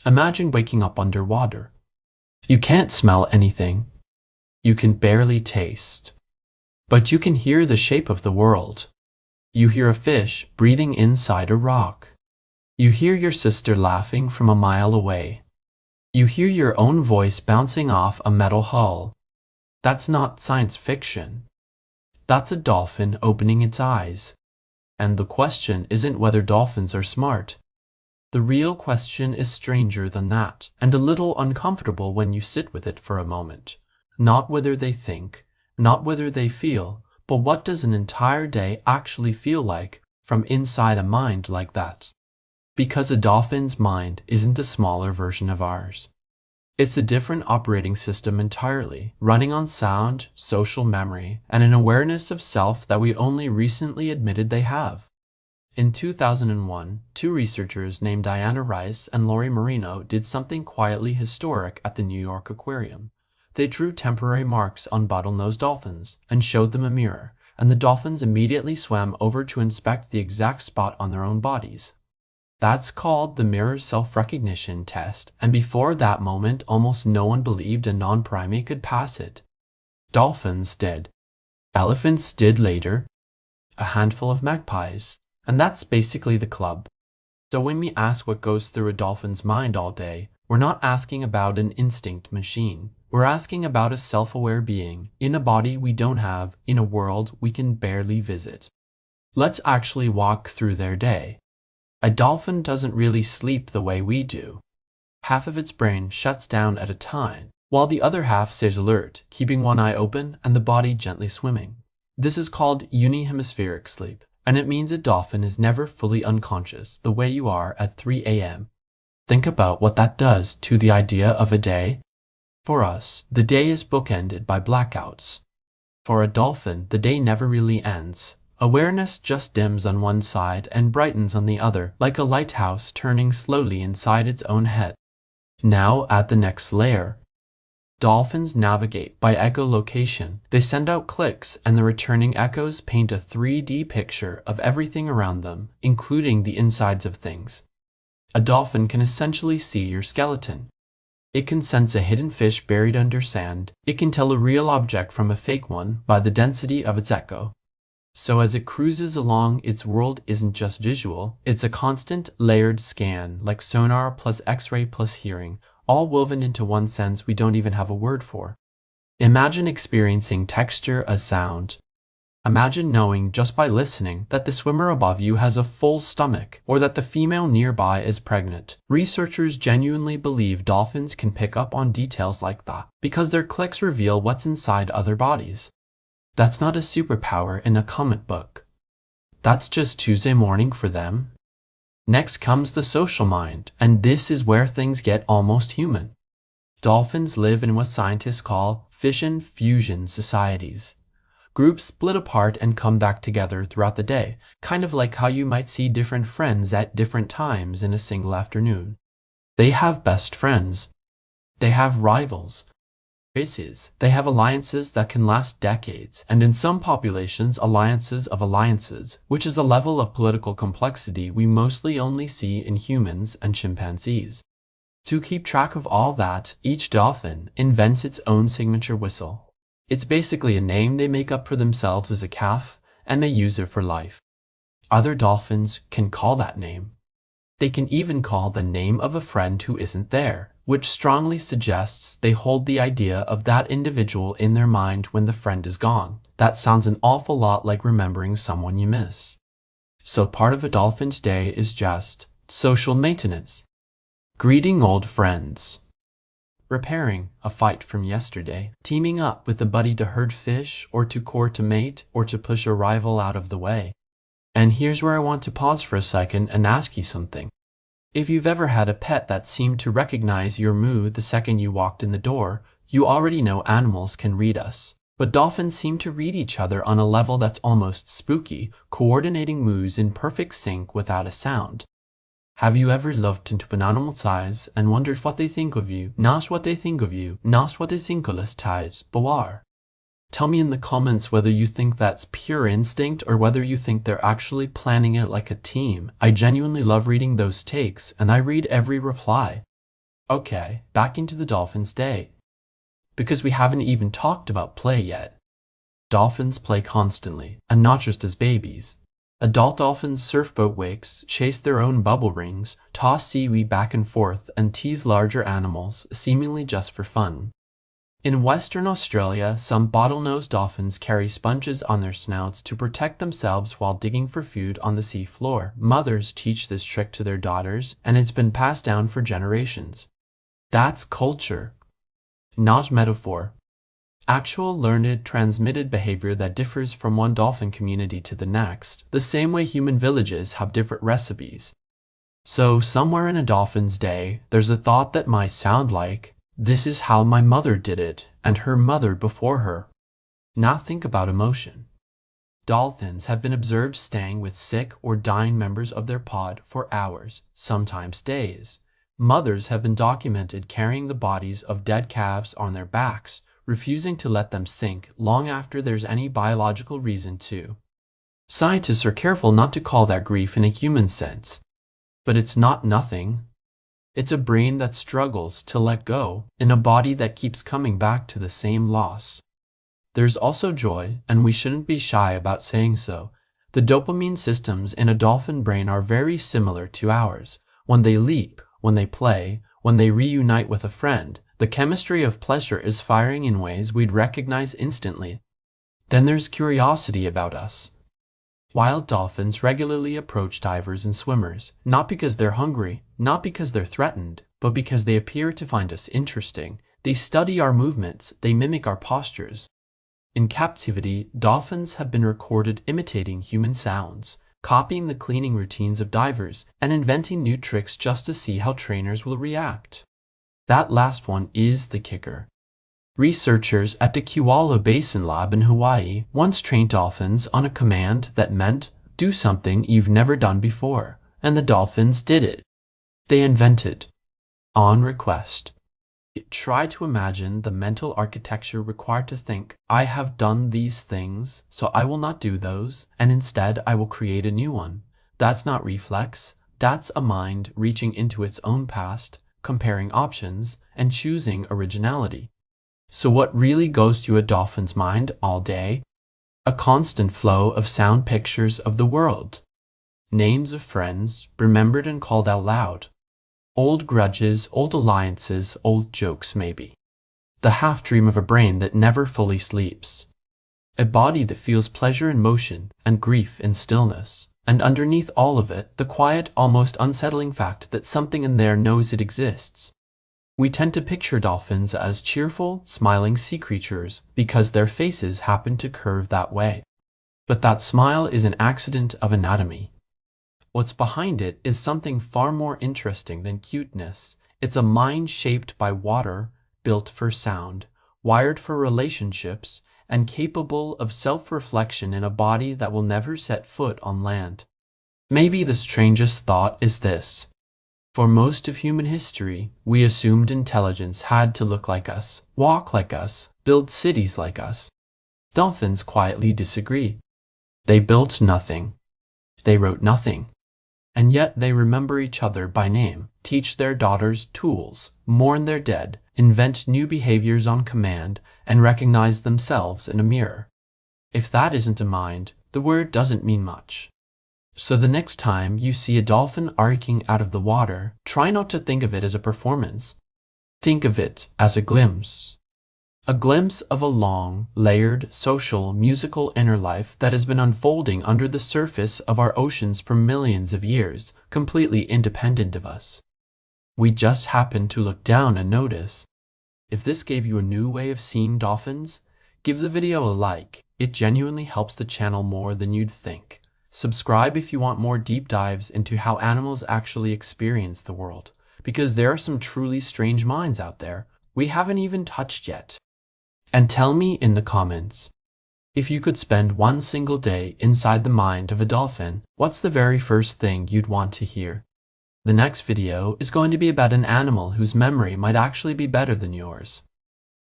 Imagine waking up underwater. You can't smell anything. You can barely taste. But you can hear the shape of the world. You hear a fish breathing inside a rock. You hear your sister laughing from a mile away. You hear your own voice bouncing off a metal hull. That's not science fiction. That's a dolphin opening its eyes. And the question isn't whether dolphins are smart. The real question is stranger than that, and a little uncomfortable when you sit with it for a moment. Not whether they think, not whether they feel, but what does an entire day actually feel like from inside a mind like that? Because a dolphin's mind isn't a smaller version of ours. It's a different operating system entirely, running on sound, social memory, and an awareness of self that we only recently admitted they have. In 2001, two researchers named Diana Rice and Lori Marino did something quietly historic at the New York Aquarium. They drew temporary marks on bottlenose dolphins and showed them a mirror, and the dolphins immediately swam over to inspect the exact spot on their own bodies. That's called the mirror self-recognition test, and before that moment almost no one believed a non-primate could pass it. Dolphins did. Elephants did later. A handful of magpies. And that's basically the club. So when we ask what goes through a dolphin's mind all day, we're not asking about an instinct machine. We're asking about a self-aware being, in a body we don't have, in a world we can barely visit. Let's actually walk through their day. A dolphin doesn't really sleep the way we do. Half of its brain shuts down at a time, while the other half stays alert, keeping one eye open and the body gently swimming. This is called unihemispheric sleep, and it means a dolphin is never fully unconscious the way you are at 3 a.m. Think about what that does to the idea of a day. For us, the day is bookended by blackouts. For a dolphin, the day never really ends. Awareness just dims on one side and brightens on the other, like a lighthouse turning slowly inside its own head. Now at the next layer. Dolphins navigate by echolocation. They send out clicks, and the returning echoes paint a 3D picture of everything around them, including the insides of things. A dolphin can essentially see your skeleton. It can sense a hidden fish buried under sand. It can tell a real object from a fake one by the density of its echo. So as it cruises along, its world isn't just visual, it's a constant, layered scan, like sonar plus X-ray plus hearing, all woven into one sense we don't even have a word for. Imagine experiencing texture as sound. Imagine knowing just by listening that the swimmer above you has a full stomach, or that the female nearby is pregnant. Researchers genuinely believe dolphins can pick up on details like that, because their clicks reveal what's inside other bodies. That's not a superpower in a comic book. That's just Tuesday morning for them. Next comes the social mind, and this is where things get almost human. Dolphins live in what scientists call fission-fusion societies. Groups split apart and come back together throughout the day, kind of like how you might see different friends at different times in a single afternoon. They have best friends. They have rivals. They have alliances that can last decades, and in some populations, alliances of alliances, which is a level of political complexity we mostly only see in humans and chimpanzees. To keep track of all that, each dolphin invents its own signature whistle. It's basically a name they make up for themselves as a calf, and they use it for life. Other dolphins can call that name. They can even call the name of a friend who isn't there, which strongly suggests they hold the idea of that individual in their mind when the friend is gone. That sounds an awful lot like remembering someone you miss. So part of a dolphin's day is just social maintenance. Greeting old friends. Repairing a fight from yesterday. Teaming up with a buddy to herd fish, or to court a mate, or to push a rival out of the way. And here's where I want to pause for a second and ask you something. If you've ever had a pet that seemed to recognize your mood the second you walked in the door, you already know animals can read us. But dolphins seem to read each other on a level that's almost spooky, coordinating moves in perfect sync without a sound. Have you ever looked into an animal's eyes and wondered what they think of you, not what they think of you, not what they think of us, but Tell me in the comments whether you think that's pure instinct or whether you think they're actually planning it like a team. I genuinely love reading those takes, and I read every reply. Okay, back into the dolphins' day. Because we haven't even talked about play yet. Dolphins play constantly, and not just as babies. Adult dolphins surf boat wakes, chase their own bubble rings, toss seaweed back and forth, and tease larger animals, seemingly just for fun. In Western Australia, some bottlenose dolphins carry sponges on their snouts to protect themselves while digging for food on the sea floor. Mothers teach this trick to their daughters, and it's been passed down for generations. That's culture, not metaphor. Actual learned, transmitted behavior that differs from one dolphin community to the next, the same way human villages have different recipes. So, somewhere in a dolphin's day, there's a thought that might sound like, "This is how my mother did it, and her mother before her." Now think about emotion. Dolphins have been observed staying with sick or dying members of their pod for hours, sometimes days. Mothers have been documented carrying the bodies of dead calves on their backs, refusing to let them sink long after there's any biological reason to. Scientists are careful not to call that grief in a human sense. But it's not nothing. It's a brain that struggles to let go in a body that keeps coming back to the same loss. There's also joy, and we shouldn't be shy about saying so. The dopamine systems in a dolphin brain are very similar to ours. When they leap, when they play, when they reunite with a friend, the chemistry of pleasure is firing in ways we'd recognize instantly. Then there's curiosity about us. Wild dolphins regularly approach divers and swimmers, not because they're hungry, not because they're threatened, but because they appear to find us interesting. They study our movements, they mimic our postures. In captivity, dolphins have been recorded imitating human sounds, copying the cleaning routines of divers, and inventing new tricks just to see how trainers will react. That last one is the kicker. Researchers at the Kewalo Basin Lab in Hawaii once trained dolphins on a command that meant, "Do something you've never done before," and the dolphins did it. They invented, on request. Try to imagine the mental architecture required to think, "I have done these things, so I will not do those, and instead I will create a new one." That's not reflex, that's a mind reaching into its own past, comparing options, and choosing originality. So what really goes through a dolphin's mind all day? A constant flow of sound pictures of the world. Names of friends, remembered and called out loud. Old grudges, old alliances, old jokes maybe. The half-dream of a brain that never fully sleeps. A body that feels pleasure in motion and grief in stillness. And underneath all of it, the quiet, almost unsettling fact that something in there knows it exists. We tend to picture dolphins as cheerful, smiling sea creatures because their faces happen to curve that way. But that smile is an accident of anatomy. What's behind it is something far more interesting than cuteness. It's a mind shaped by water, built for sound, wired for relationships, and capable of self-reflection in a body that will never set foot on land. Maybe the strangest thought is this. For most of human history, we assumed intelligence had to look like us, walk like us, build cities like us. Dolphins quietly disagree. They built nothing. They wrote nothing. And yet they remember each other by name, teach their daughters tools, mourn their dead, invent new behaviors on command, and recognize themselves in a mirror. If that isn't a mind, the word doesn't mean much. So the next time you see a dolphin arcing out of the water, try not to think of it as a performance. Think of it as a glimpse. A glimpse of a long, layered, social, musical inner life that has been unfolding under the surface of our oceans for millions of years, completely independent of us. We just happen to look down and notice. If this gave you a new way of seeing dolphins, give the video a like. It genuinely helps the channel more than you'd think. Subscribe if you want more deep dives into how animals actually experience the world, because there are some truly strange minds out there we haven't even touched yet. And tell me in the comments, if you could spend one single day inside the mind of a dolphin, what's the very first thing you'd want to hear? The next video is going to be about an animal whose memory might actually be better than yours.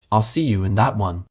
I'll see you in that one.